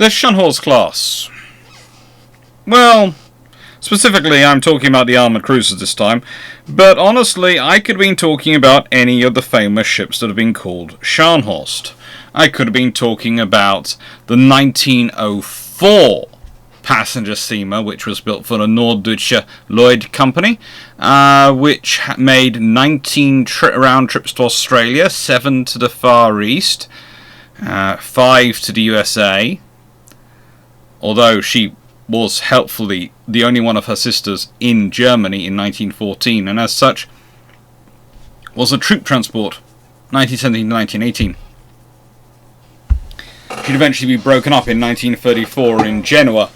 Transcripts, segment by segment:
The Sharnhorst class. Well, specifically I'm talking about the armoured cruisers this time, but honestly I could have been talking about any of the famous ships that have been called Scharnhorst. I could have been talking about the 1904 passenger steamer, which was built for the Norddeutsche Lloyd Company, which made 19 round trips to Australia, 7 to the Far East, 5 to the USA, although she was helpfully the only one of her sisters in Germany in 1914, and as such was a troop transport 1917 to 1918. She'd eventually be broken up in 1934 in Genoa,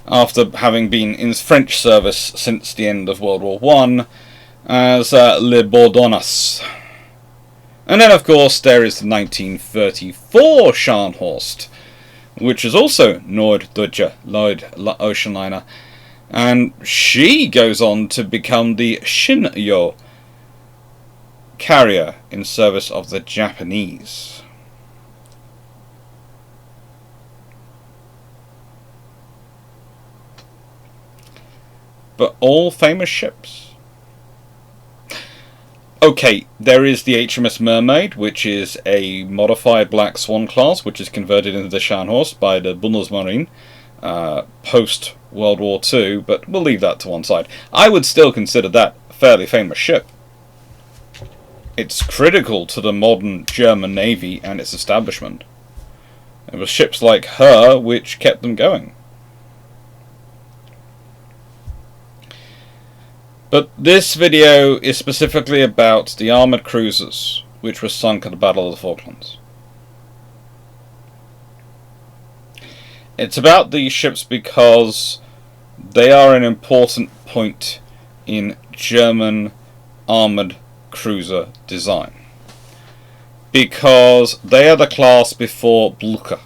after having been in French service since the end of World War I as Le Bourdonnas. And then of course there is the 1934 Scharnhorst, which is also Norddeutsche Lloyd ocean liner, and she goes on to become the Shinyo carrier in service of the Japanese. But all famous ships. Okay, there is the HMS Mermaid, which is a modified Black Swan class, which is converted into the Scharnhorst by the Bundesmarine post World War II, but we'll leave that to one side. I would still consider that a fairly famous ship. It's critical to the modern German Navy and its establishment. It was ships like her which kept them going. But this video is specifically about the armoured cruisers, which were sunk at the Battle of the Falklands. It's about these ships because they are an important point in German armoured cruiser design. Because they are the class before Blucher.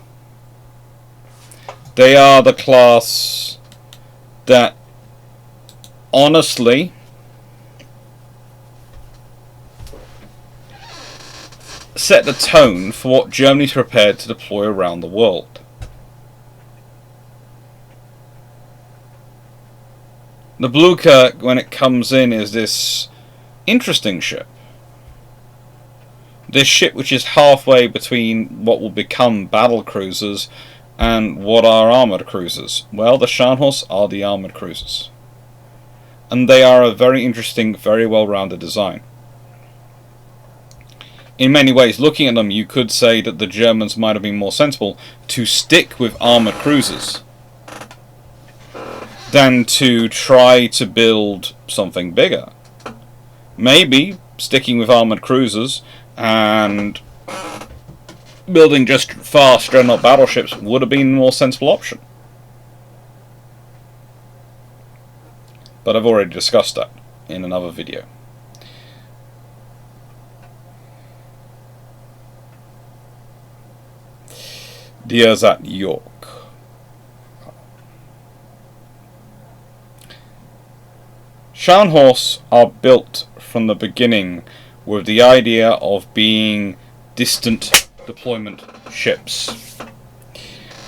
They are the class that honestly set the tone for what Germany's prepared to deploy around the world. The Blucher, when it comes in, is this interesting ship. This ship which is halfway between what will become battle cruisers and what are armoured cruisers. Well, the Scharnhorst are the armoured cruisers. And they are a very interesting, very well-rounded design. In many ways, looking at them, you could say that the Germans might have been more sensible to stick with armoured cruisers than to try to build something bigger. Maybe sticking with armoured cruisers and building just fast dreadnought battleships would have been a more sensible option. But I've already discussed that in another video. The Ersat York. Scharnhorsts are built from the beginning with the idea of being distant deployment ships.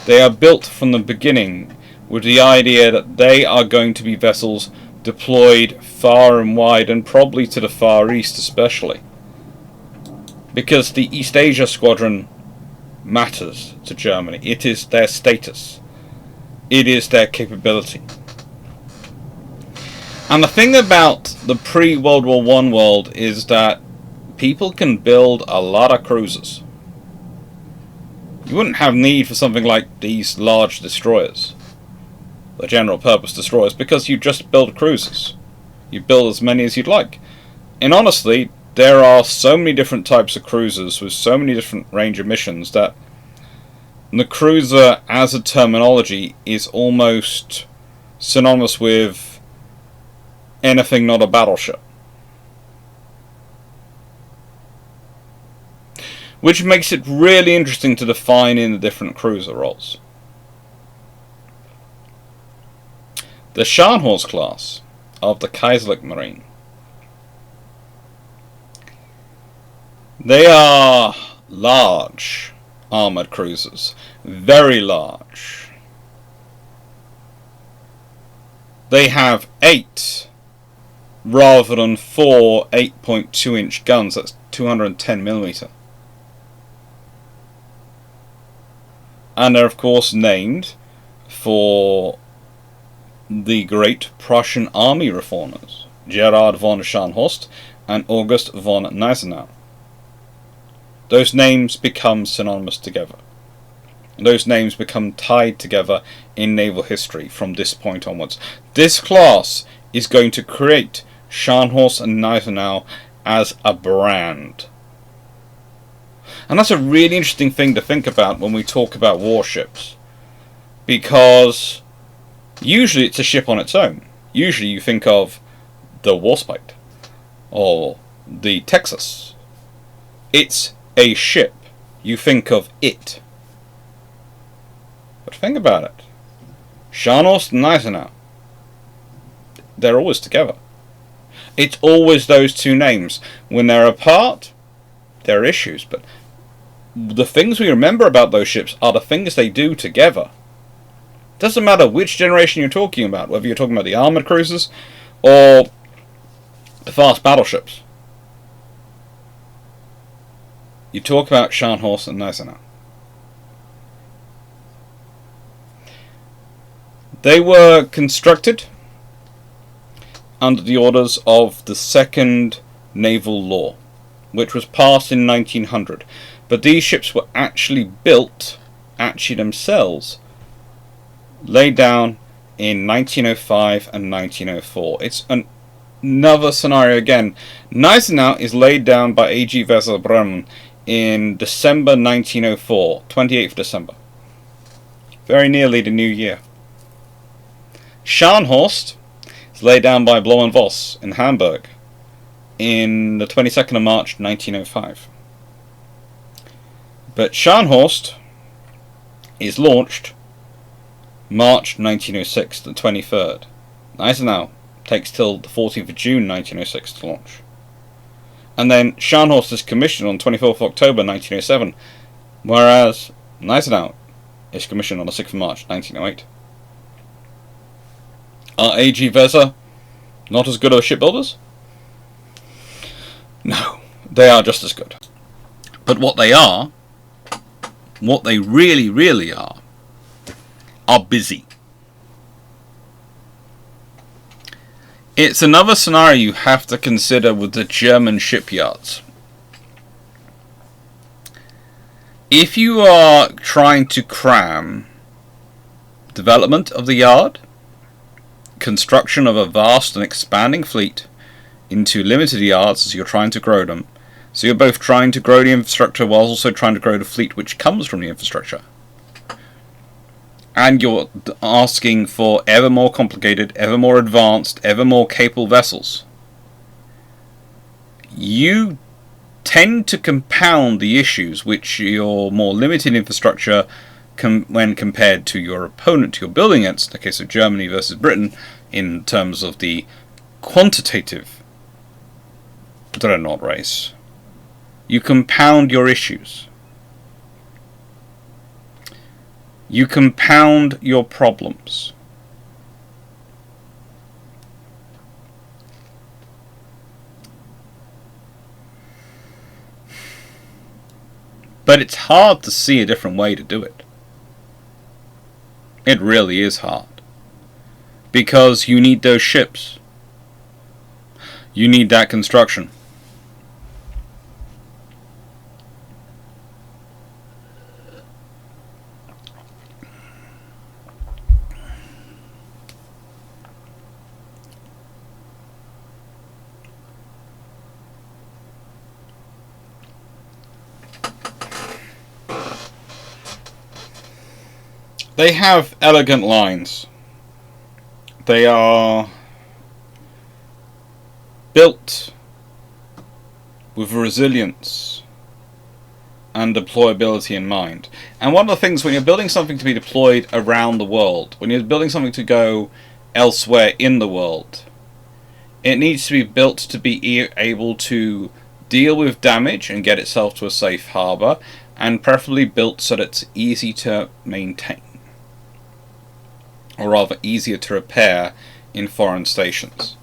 They are built from the beginning with the idea that they are going to be vessels deployed far and wide, and probably to the Far East especially. Because the East Asia Squadron matters to Germany. It is their status. It is their capability. And the thing about the pre-World War I world is that people can build a lot of cruisers. You wouldn't have need for something like these large destroyers, the general purpose destroyers, because you just build cruisers. You build as many as you'd like. And honestly, there are so many different types of cruisers with so many different range of missions that the cruiser as a terminology is almost synonymous with anything not a battleship. Which makes it really interesting to define in the different cruiser roles. The Sharnhorst class of the Kaiserliche Marine. They are large armoured cruisers. very large. They have 8 rather than 4 8.2-inch guns. That's 210mm. And they're of course named for the great Prussian army reformers, Gerhard von Scharnhorst and August von Gneisenau. Those names become synonymous together. Those names become tied together in naval history from this point onwards. This class is going to create Sharnhorst and Gneisenau as a brand. And that's a really interesting thing to think about when we talk about warships. Because usually it's a ship on its own. Usually you think of the Warspite or the Texas. It's a ship. You think of it. But think about it. Sharnhorst and Gneisenau, they're always together. It's always those two names. When they're apart, there are issues. But the things we remember about those ships are the things they do together. Doesn't matter which generation you're talking about, whether you're talking about the armoured cruisers or the fast battleships. You talk about Scharnhorst and Gneisenau. They were constructed under the orders of the Second Naval Law, which was passed in 1900. But these ships were actually built, themselves, laid down in 1905 and 1904. It's another scenario again. Gneisenau is laid down by A.G. Weser Bremen in December 1904, 28th December. Very nearly the new year. Scharnhorst is laid down by Blohm and Voss in Hamburg in the 22nd of March 1905. But Scharnhorst is launched March 1906, the 23rd. Gneisenau takes till the 14th of June 1906 to launch. And then Scharnhorst is commissioned on 24th of October 1907, whereas Gneisenau is commissioned on the 6th of March 1908. Are A.G. Weser not as good of shipbuilders? No, they are just as good. But what they really, really are busy. It's another scenario you have to consider with the German shipyards. If you are trying to cram development of the yard, construction of a vast and expanding fleet into limited yards as you're trying to grow them, so you're both trying to grow the infrastructure while also trying to grow the fleet which comes from the infrastructure, and you're asking for ever more complicated, ever more advanced, ever more capable vessels, you tend to compound the issues which your more limited infrastructure when compared to your opponent you're building against, in the case of Germany versus Britain, in terms of the quantitative dreadnought race. You compound your issues. You compound your problems. But it's hard to see a different way to do it. It really is hard. Because you need those ships. You need that construction. They have elegant lines. They are built with resilience and deployability in mind. And one of the things when you're building something to be deployed around the world, when you're building something to go elsewhere in the world, it needs to be built to be able to deal with damage and get itself to a safe harbour, and preferably built so that it's easy to maintain, or rather easier to repair in foreign stations.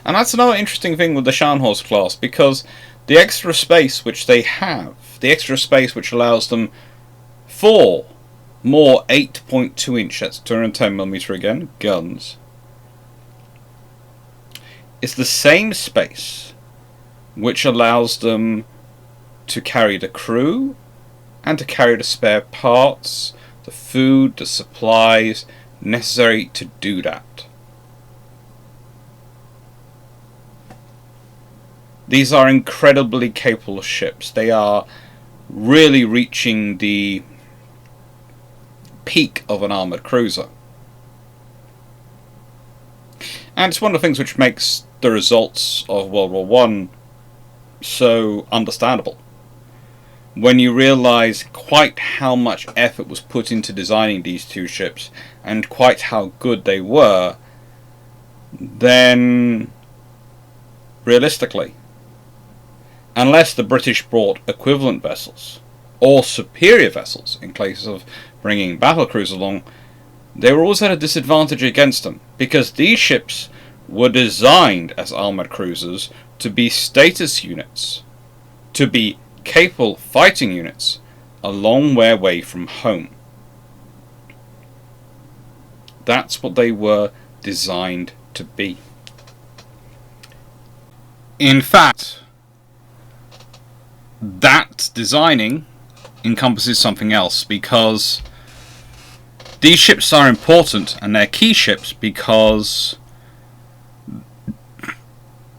And that's another interesting thing with the Scharnhorst class, because the extra space which they have, the extra space which allows them 4 more 8.2 inch, that's 210mm again, guns, is the same space which allows them to carry the crew and to carry the spare parts, the food, the supplies necessary to do that. These are incredibly capable ships. They are really reaching the peak of an armoured cruiser. And it's one of the things which makes the results of World War I so understandable. When you realise quite how much effort was put into designing these two ships, and quite how good they were, then realistically, unless the British brought equivalent vessels, or superior vessels in cases of bringing battlecruisers along, they were always at a disadvantage against them, because these ships were designed as armoured cruisers to be status units, to be capable fighting units a long way away from home. That's what they were designed to be. In fact, that designing encompasses something else, because these ships are important, and they're key ships because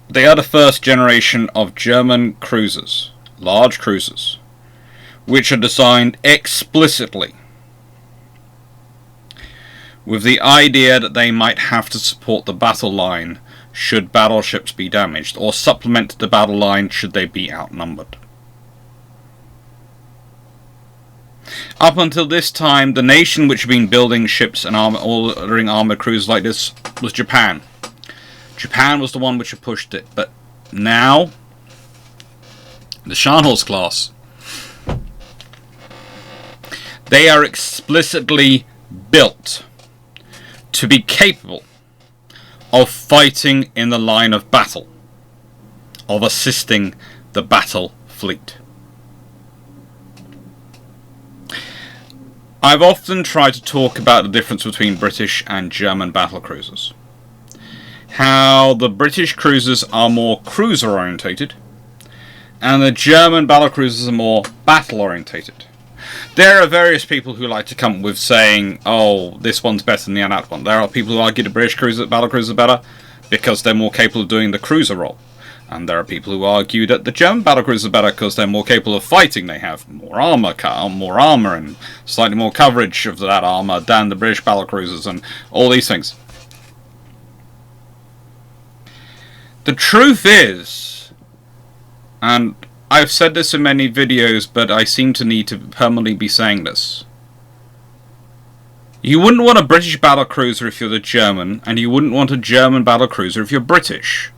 they are the first generation of German cruisers, large cruisers, which are designed explicitly with the idea that they might have to support the battle line should battleships be damaged, or supplement the battle line should they be outnumbered. Up until this time, the nation which had been building ships and ordering armoured cruisers like this was Japan. Japan was the one which had pushed it, but now the Sharnhorst class, they are explicitly built to be capable of fighting in the line of battle, of assisting the battle fleet. I've often tried to talk about the difference between British and German battlecruisers. How the British cruisers are more cruiser orientated, and the German battlecruisers are more battle orientated. There are various people who like to come with saying, oh, this one's better than the that one. There are people who argue the British battlecruisers are better because they're more capable of doing the cruiser role. And there are people who argue that the German battlecruisers are better because they're more capable of fighting. They have more armour and slightly more coverage of that armour than the British battlecruisers and all these things. The truth is, and I've said this in many videos, but I seem to need to permanently be saying this. You wouldn't want a British battlecruiser if you're the German, and you wouldn't want a German battlecruiser if you're British.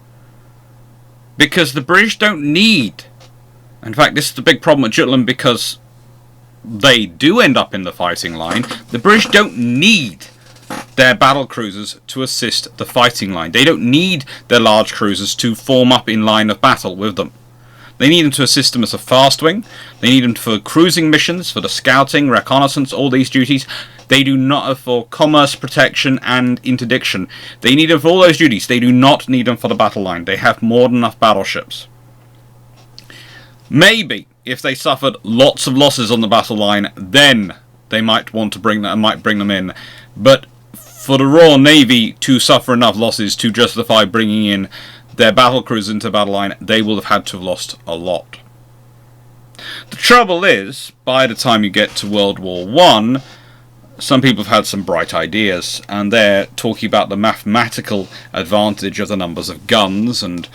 Because the British don't need... In fact, this is the big problem with Jutland, because they do end up in the fighting line. The British don't need their battle cruisers to assist the fighting line. They don't need their large cruisers to form up in line of battle with them. They need them to assist them as a fast wing. They need them for cruising missions, for the scouting, reconnaissance, all these duties. They do not have for commerce, protection, and interdiction. They need them for all those duties. They do not need them for the battle line. They have more than enough battleships. Maybe, if they suffered lots of losses on the battle line, then they might want to bring them in. But for the Royal Navy to suffer enough losses to justify bringing in their battlecruisers into the battle line, they will have had to have lost a lot. The trouble is, by the time you get to World War I, some people have had some bright ideas, and they're talking about the mathematical advantage of the numbers of guns, and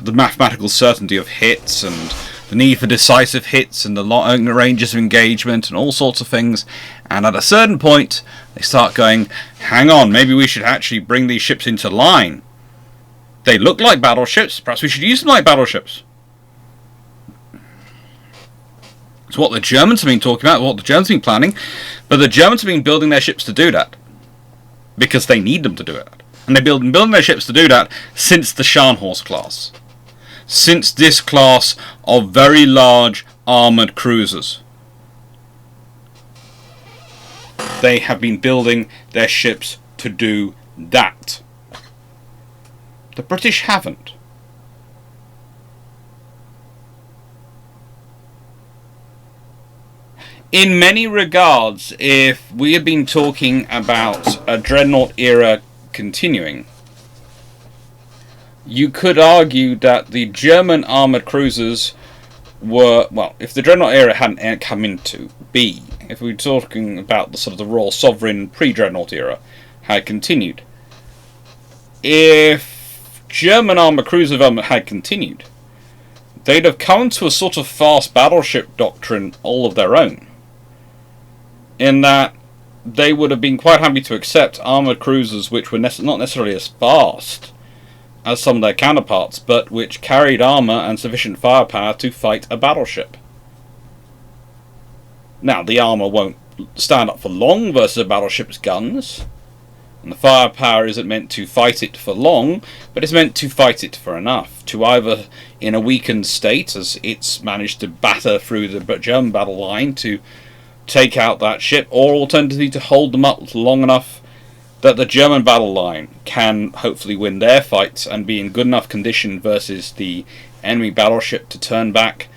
the mathematical certainty of hits, and the need for decisive hits, and the long ranges of engagement, and all sorts of things. And at a certain point, they start going, hang on, maybe we should actually bring these ships into line. They look like battleships, perhaps we should use them like battleships. It's what the Germans have been talking about, what the Germans have been planning, but the Germans have been building their ships to do that. Because they need them to do it. And they've been building their ships to do that since the Scharnhorst class. Since this class of very large armoured cruisers. They have been building their ships to do that. The British haven't. In many regards, if we had been talking about a dreadnought era continuing, you could argue that the German armoured cruisers were, well, if the dreadnought era hadn't come into being, if we were talking about the sort of the Royal Sovereign pre-dreadnought era had continued, if German armoured cruiser development had continued, they'd have come to a sort of fast battleship doctrine all of their own. In that they would have been quite happy to accept armoured cruisers which were not necessarily as fast as some of their counterparts, but which carried armour and sufficient firepower to fight a battleship. Now, the armour won't stand up for long versus a battleship's guns, and the firepower isn't meant to fight it for long, but it's meant to fight it for enough, to either, in a weakened state, as it's managed to batter through the German battle line, to take out that ship, or alternatively to hold them up long enough that the German battle line can hopefully win their fights and be in good enough condition versus the enemy battleship to turn back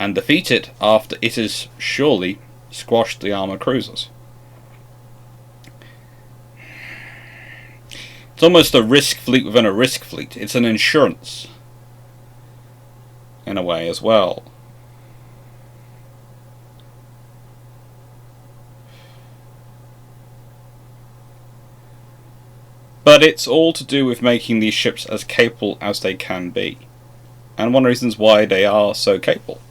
and defeat it after it has surely squashed the armoured cruisers. It's almost a risk fleet within a risk fleet. It's an insurance in a way as well. But it's all to do with making these ships as capable as they can be. And one of the reasons why they are so capable.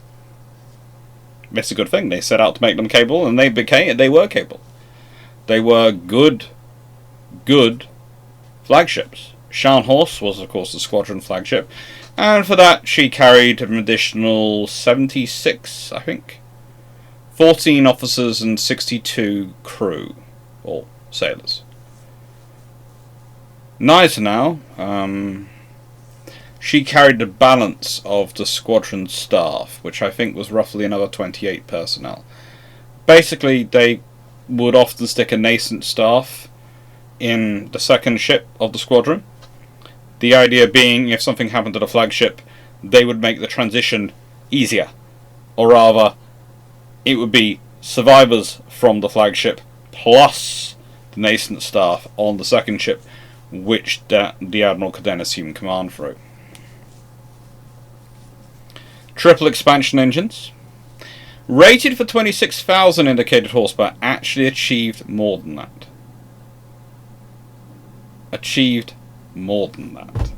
It's a good thing. They set out to make them capable, and they were capable. They were good flagships. Sharnhorst was, of course, the squadron flagship. And for that, she carried an additional 76, I think. 14 officers and 62 crew, or sailors. Gneisenau, she carried the balance of the squadron staff, which I think was roughly another 28 personnel. Basically, they would often stick a nascent staff in the second ship of the squadron. The idea being, if something happened to the flagship, they would make the transition easier. Or rather, it would be survivors from the flagship plus the nascent staff on the second ship, which the Admiral could then assume command through. Triple expansion engines. Rated for 26,000 indicated horsepower, actually achieved more than that. Achieved more than that.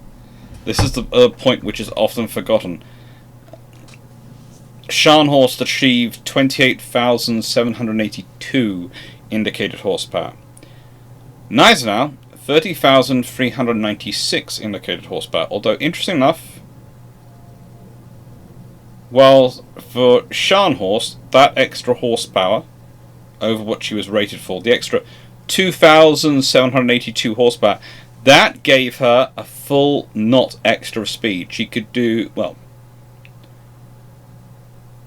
This is the point which is often forgotten. Sharnhorst achieved 28,782 indicated horsepower. Gneisenau, 30,396 indicated horsepower. Although, interesting enough, well, for Scharnhorst, that extra horsepower over what she was rated for, the extra 2,782 horsepower, that gave her a full knot extra speed. She could do, well,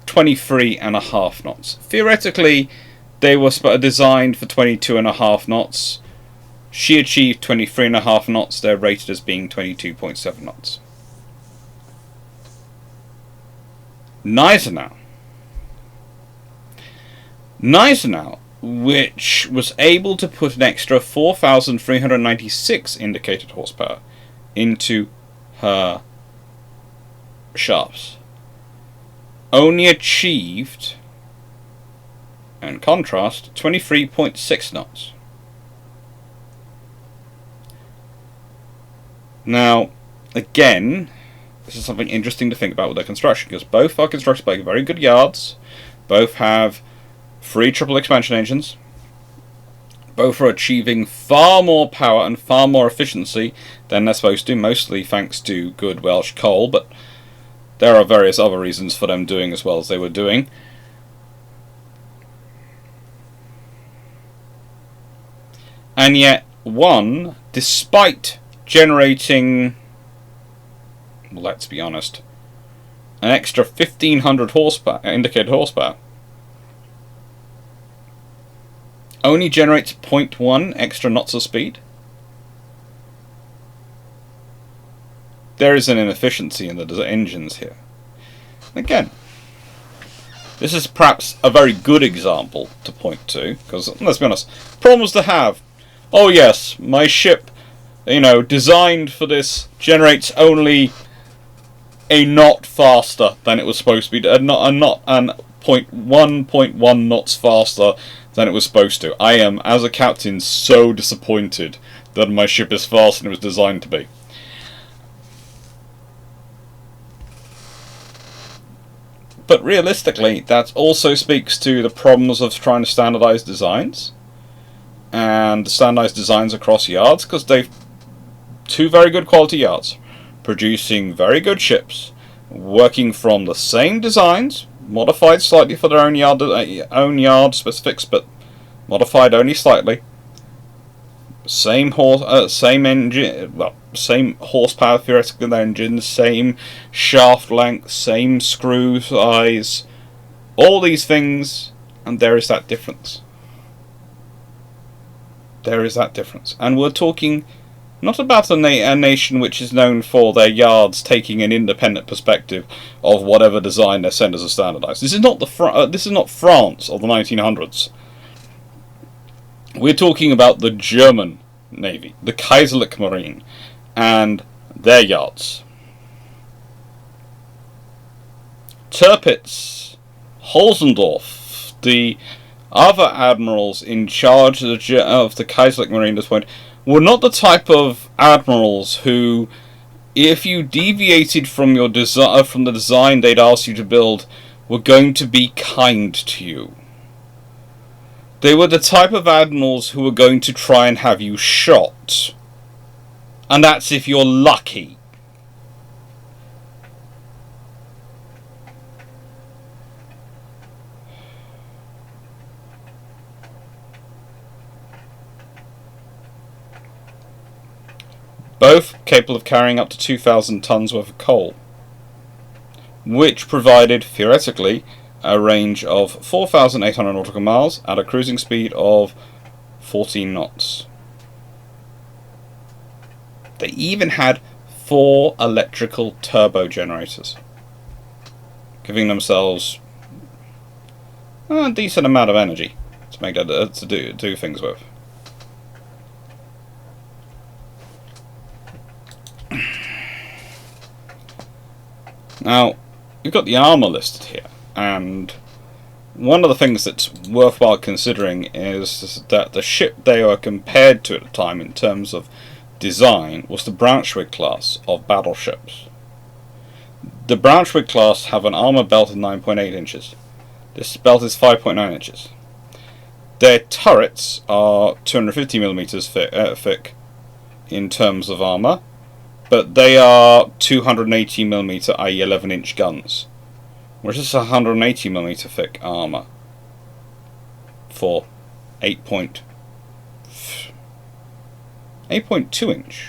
23.5 knots. Theoretically, they were designed for 22.5 knots. She achieved 23.5 knots. They're rated as being 22.7 knots. Gneisenau, which was able to put an extra 4,396 indicated horsepower into her shafts, only achieved, in contrast, 23.6 knots. Now, again, this is something interesting to think about with their construction, because both are constructed by very good yards, both have 3 triple expansion engines, both are achieving far more power and far more efficiency than they're supposed to, mostly thanks to good Welsh coal, but there are various other reasons for them doing as well as they were doing. And yet one, despite generating, well, let's be honest, an extra 1500 horsepower, indicated horsepower, only generates 0.1 extra knots of speed. There is an inefficiency in the engines here. Again, this is perhaps a very good example to point to, because, let's be honest, problems to have. Oh yes, my ship, designed for this, generates only a knot faster than it was supposed to be, a knot and 0.1 knots faster than it was supposed to. I am, as a captain, so disappointed that my ship is faster than it was designed to be. But realistically, that also speaks to the problems of trying to standardise designs. And standardise designs across yards, because they've two very good quality yards, producing very good ships, working from the same designs, modified slightly for their own yard specifics, but modified only slightly. Same engine, well, same horsepower theoretically in their engines, same shaft length, same screw size, all these things, and there is that difference. There is that difference, and we're talking not about a nation which is known for their yards taking an independent perspective of whatever design their centres are standardised. This is not this is not France of the 1900s. We're talking about the German Navy, the Kaiserliche Marine, and their yards. Tirpitz, Holzendorf, the other admirals in charge of the Kaiserliche Marine at this point, were not the type of admirals who, if you deviated from your from the design they'd asked you to build, were going to be kind to you. They were the type of admirals who were going to try and have you shot. And that's if you're lucky. Both capable of carrying up to 2,000 tons worth of coal, which provided, theoretically, a range of 4,800 nautical miles at a cruising speed of 14 knots. They even had 4 electrical turbo generators, giving themselves a decent amount of energy to make that to do things with. Now, we've got the armour listed here, and one of the things that's worthwhile considering is that the ship they were compared to at the time in terms of design was the Braunschweig class of battleships. The Braunschweig class have an armour belt of 9.8 inches. This belt is 5.9 inches. Their turrets are 250mm thick in terms of armour, but they are 280mm, i.e. 11-inch guns, whereas this is 180mm thick armour for 8.2 inch.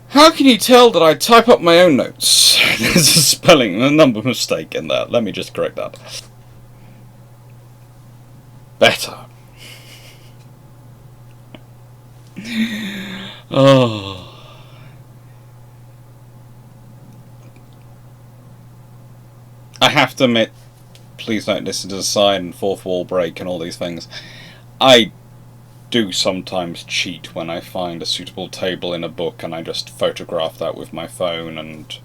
How can you tell that I type up my own notes? There's a number mistake in there. Let me just correct that. Better. Oh. I have to admit, please don't listen to the sign and fourth wall break and all these things. I do sometimes cheat when I find a suitable table in a book and I just photograph that with my phone and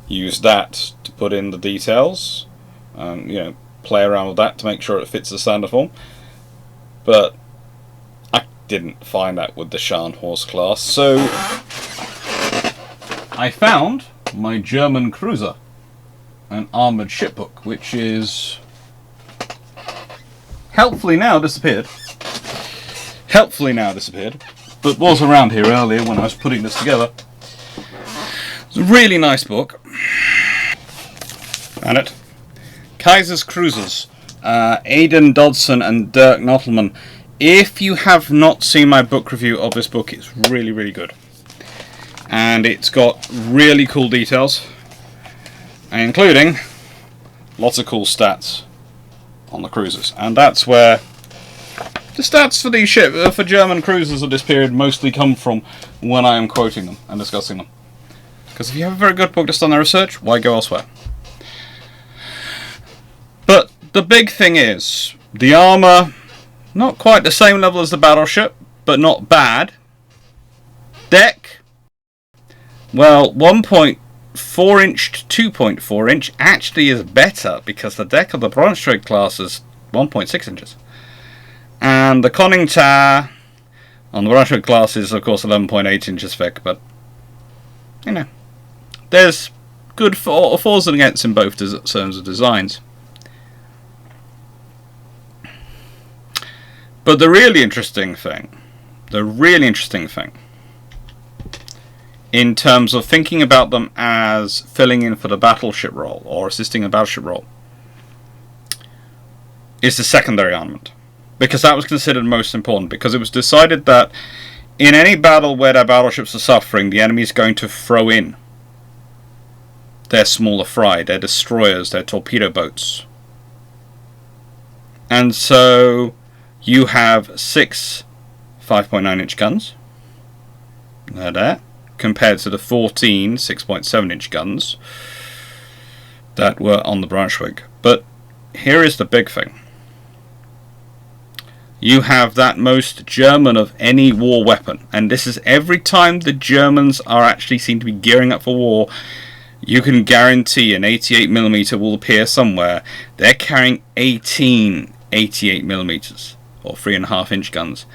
use that to put in the details. Play around with that to make sure it fits the standard form. But I didn't find that with the Sharnhorst class, so I found my German cruiser, an armoured ship book, which is helpfully now disappeared, but was around here earlier when I was putting this together. It's a really nice book. And it, Kaiser's Cruisers, Aidan Dodson and Dirk Nottleman. If you have not seen my book review of this book, it's really, really good. And it's got really cool details, including lots of cool stats on the cruisers. And that's where the stats for these for German cruisers of this period mostly come from when I am quoting them and discussing them. Because if you have a very good book that's done their research, why go elsewhere? But the big thing is, the armour, not quite the same level as the battleship, but not bad. Deck, well, 1.4 inch to 2.4 inch actually is better, because the deck of the Braunschweig class is 1.6 inches. And the conning tower on the Braunschweig class is, of course, 11.8 inches thick, but, you know, there's good fors and against in both terms of designs. But the really interesting thing, in terms of thinking about them as filling in for the battleship role, or assisting a battleship role, is the secondary armament. Because that was considered most important, because it was decided that in any battle where their battleships are suffering, the enemy is going to throw in their smaller fry, their destroyers, their torpedo boats. And so you have 6 5.9 inch guns. There. Compared to the 14 6.7 inch guns that were on the Braunschweig. But here is the big thing. You have that most German of any war weapon, and this is every time the Germans are actually seen to be gearing up for war, you can guarantee an 88mm will appear somewhere. They're carrying 18 88mm, or 3.5 inch guns,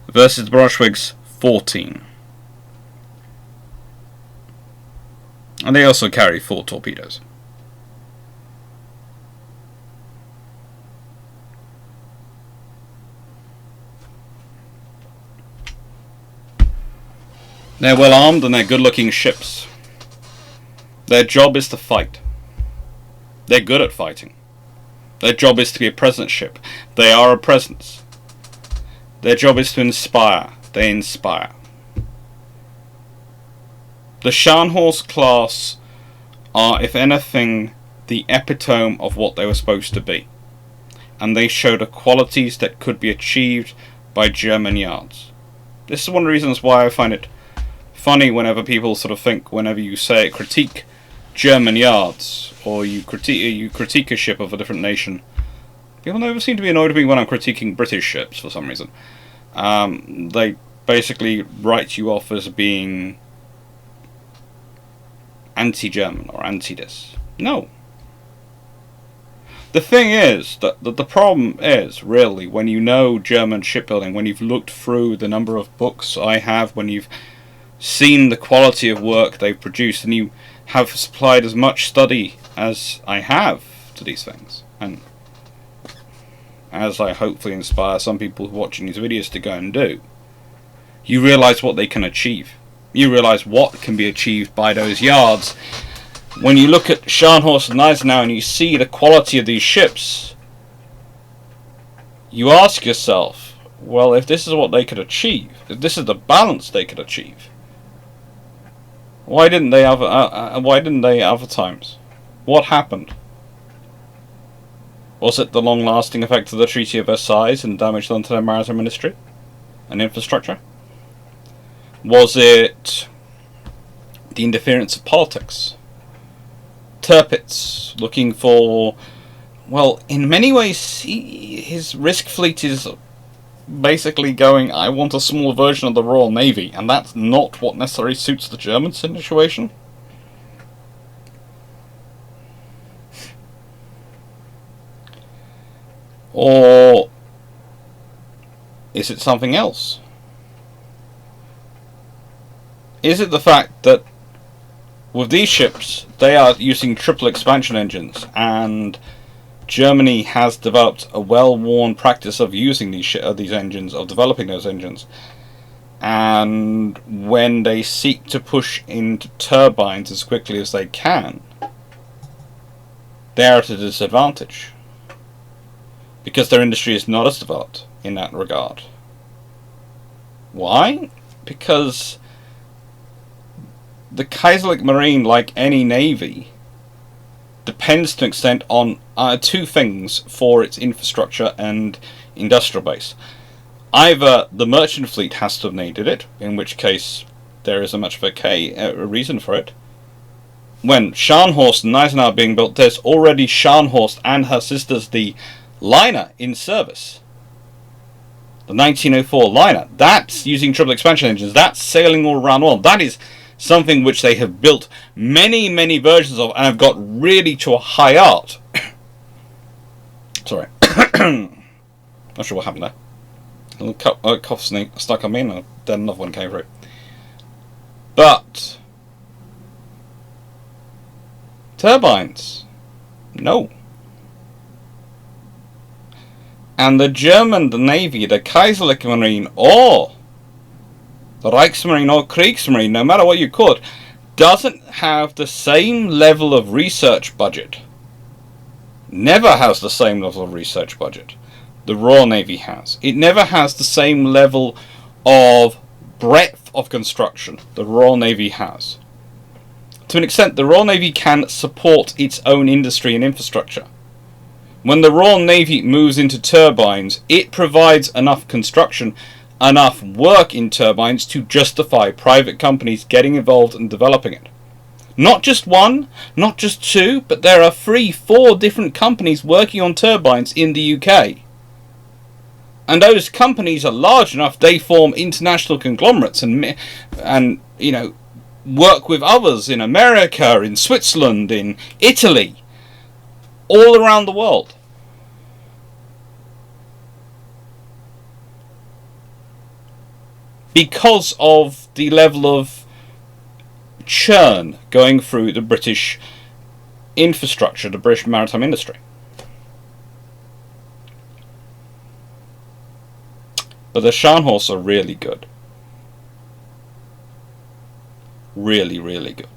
versus the Braunschweig's 14. And they also carry 4 torpedoes. They're well armed and they're good looking ships. Their job is to fight. They're good at fighting. Their job is to be a presence ship. They are a presence. Their job is to inspire. They inspire. The Sharnhorst class are, if anything, the epitome of what they were supposed to be. And they show the qualities that could be achieved by German yards. This is one of the reasons why I find it funny whenever people sort of think, whenever you say critique German yards, or you critique a ship of a different nation. People never seem to be annoyed with me when I'm critiquing British ships for some reason. They basically write you off as being anti-German or anti-this. No. The thing is, that the problem is, really, when you know German shipbuilding, when you've looked through the number of books I have, when you've seen the quality of work they've produced, and you have supplied as much study as I have to these things, and as I hopefully inspire some people watching these videos to go and do, you realise what they can achieve. You realise what can be achieved by those yards. When you look at Scharnhorst and Eisenhower and you see the quality of these ships, you ask yourself, well, if this is what they could achieve, if this is the balance they could achieve, why didn't they other times? What happened? Was it the long-lasting effect of the Treaty of Versailles and damage done to their maritime industry and infrastructure? Was it the interference of politics? Tirpitz looking for, well, in many ways, his risk fleet is basically going, I want a small version of the Royal Navy, and that's not what necessarily suits the German situation. Or is it something else? Is it the fact that with these ships, they are using triple expansion engines, and Germany has developed a well-worn practice of using these engines, of developing those engines. And when they seek to push into turbines as quickly as they can, they are at a disadvantage. because their industry is not as developed in that regard. Why? Because the Kaiserliche Marine, like any navy, depends to an extent on two things for its infrastructure and industrial base. Either the merchant fleet has to have needed it, in which case there isn't much of a reason for it. When Sharnhorst and Eisenhower are being built, there's already Scharnhorst and her sisters, the liner, in service. The 1904 liner. That's using triple expansion engines. That's sailing all around the world. That is something which they have built many, many versions of and have got really to a high art. Sorry. Not sure what happened there. A little cough stuck on me and then another one came through. But turbines, no. And the German, the Navy, the Kaiserliche Marine, or the Reichsmarine or Kriegsmarine, no matter what you call it, doesn't have the same level of research budget. Never has the same level of research budget the Royal Navy has. It never has the same level of breadth of construction the Royal Navy has. To an extent, the Royal Navy can support its own industry and infrastructure. When the Royal Navy moves into turbines, it provides enough construction, enough work in turbines to justify private companies getting involved and developing it. Not just one, not just two, but there are 3, 4 different companies working on turbines in the UK. And those companies are large enough, they form international conglomerates and you know, work with others in America, in Switzerland, in Italy, all around the world. Because of the level of churn going through the British infrastructure, the British maritime industry. But the Sharnhorsts are really good. Really, really good.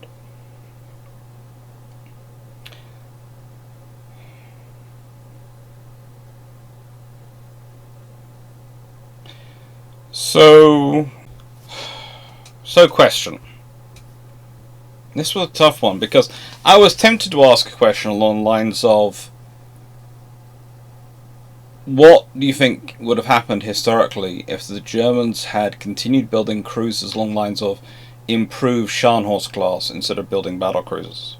So question. This was a tough one because I was tempted to ask a question along the lines of, what do you think would have happened historically if the Germans had continued building cruisers along the lines of improved Scharnhorst class instead of building battle cruisers?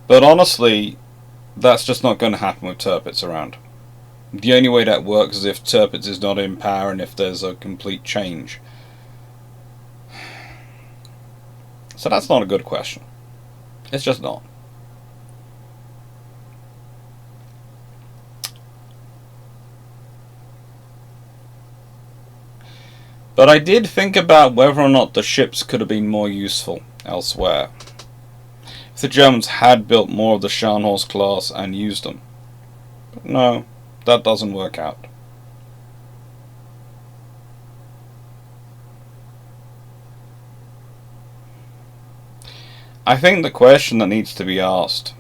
But honestly, that's just not going to happen with Tirpitz around. The only way that works is if Tirpitz is not in power and if there's a complete change. So that's not a good question. It's just not. But I did think about whether or not the ships could have been more useful elsewhere. If the Germans had built more of the Sharnhorst class and used them. But no, that doesn't work out. I think the question that needs to be asked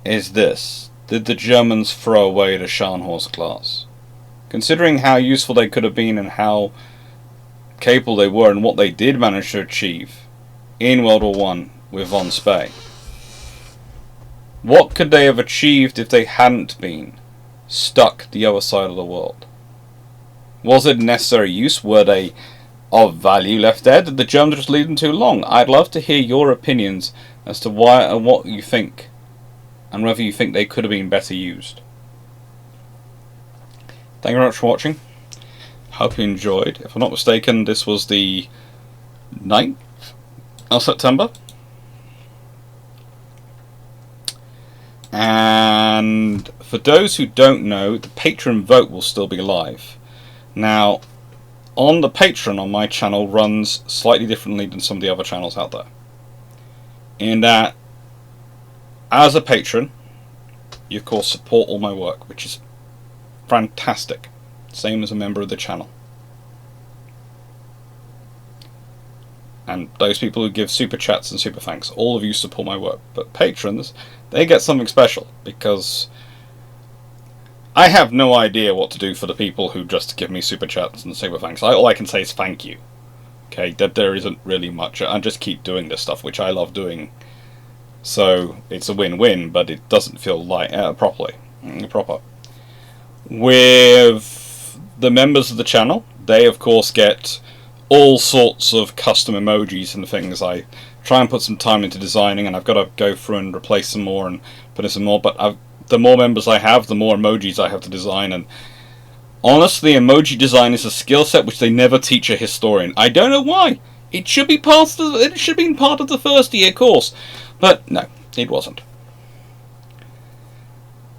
is this: did the Germans throw away the Sharnhorst class? Considering how useful they could have been and how capable they were and what they did manage to achieve in World War I with von Spee, what could they have achieved if they hadn't been stuck the other side of the world? Was it necessary use? Were they of value left there? Did the Germans just leave them too long? I'd love to hear your opinions as to why and what you think, and whether you think they could have been better used. Thank you very much for watching. Hope you enjoyed. If I'm not mistaken, this was the 9th of September. And for those who don't know, the Patreon vote will still be live. Now, on the Patreon on my channel runs slightly differently than some of the other channels out there. In that, as a patron, you of course support all my work, which is fantastic. Same as a member of the channel. And those people who give super chats and super thanks, all of you support my work. But patrons, they get something special, because I have no idea what to do for the people who just give me super chats and super thanks. All I can say is thank you. Okay, that there isn't really much. I just keep doing this stuff, which I love doing. So it's a win-win, but it doesn't feel like proper. With the members of the channel, they of course get all sorts of custom emojis and things. I try and put some time into designing, and I've got to go through and replace some more and put in some more. But the more members I have, the more emojis I have to design. And honestly, emoji design is a skill set which they never teach a historian. I don't know why. It should be part of the first year course, but no, it wasn't.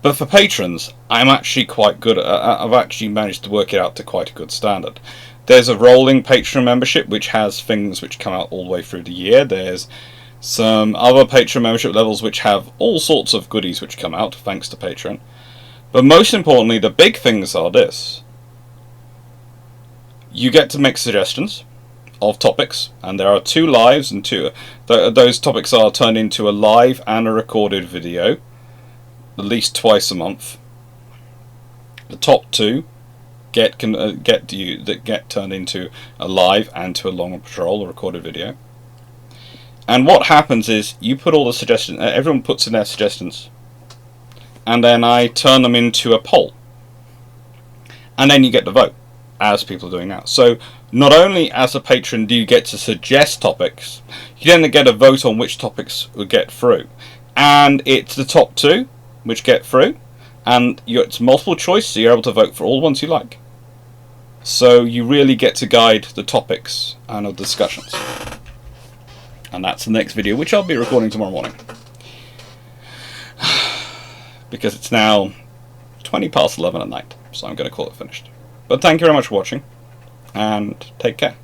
But for patrons, I'm actually quite good. I've actually managed to work it out to quite a good standard. There's a rolling Patreon membership which has things which come out all the way through the year. There's some other Patreon membership levels which have all sorts of goodies which come out thanks to Patreon. But most importantly, the big things are this. You get to make suggestions of topics, and there are 2 lives and 2. Those topics are turned into a live and a recorded video, at least twice a month. The top 2 get turned into a live and to a long patrol, a recorded video. And what happens is you put all the suggestions. Everyone puts in their suggestions, and then I turn them into a poll, and then you get the vote, as people are doing now. So not only as a patron do you get to suggest topics, you then get a vote on which topics will get through, and it's the top 2 which get through, and it's multiple choice, so you're able to vote for all the ones you like. So you really get to guide the topics and the discussions. And that's the next video, which I'll be recording tomorrow morning. Because it's now 20 past 11 at night, so I'm going to call it finished. But thank you very much for watching, and take care.